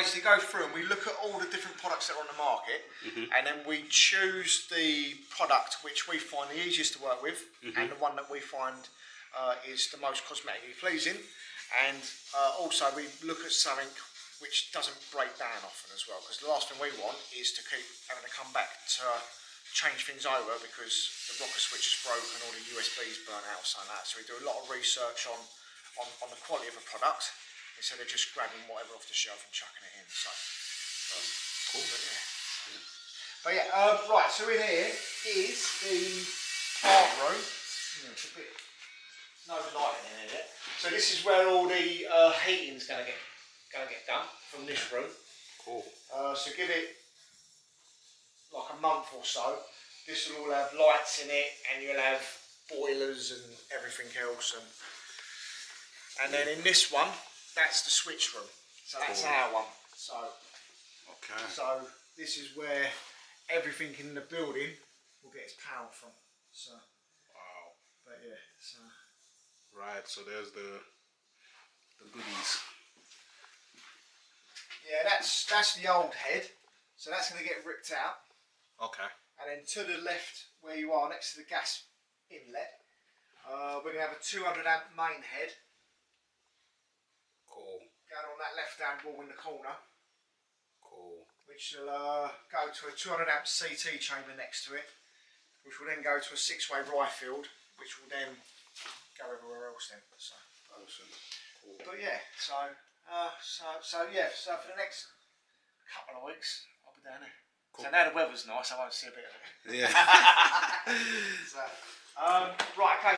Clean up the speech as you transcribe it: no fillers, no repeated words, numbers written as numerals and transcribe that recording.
basically go through and we look at all the different products that are on the market, and then we choose the product which we find the easiest to work with, and the one that we find is the most cosmetically pleasing, and also we look at something which doesn't break down often as well, because the last thing we want is to keep having to come back to change things over because the rocker switch is broken or the USB's burnt out or something like that. So we do a lot of research on the quality of a product instead of just grabbing whatever off the shelf and chucking it in. So cool. But yeah, right. So in here is the part room. It's a bit no lighting in here yet. So this is where all the heating's going to get done from this room. Cool. So give it like a month or so. This will all have lights in it, and you'll have boilers and everything else. And then in this one, that's the switch room. So that's our one. So So this is where everything in the building will get its power from. So wow. But yeah. So right. So there's the goodies. Yeah, that's the old head, so that's going to get ripped out. Okay. And then to the left, where you are, next to the gas inlet, we're going to have a 200 amp main head. Cool. Going on that left-hand wall in the corner. Cool. Which will go to a 200 amp CT chamber next to it, which will then go to a 6-way Ryefield, which will then go everywhere else then. So. Awesome. Cool. But yeah, so for the next couple of weeks, I'll be down there. Cool. So now the weather's nice, I won't see a bit of it. Yeah. So, right, okay.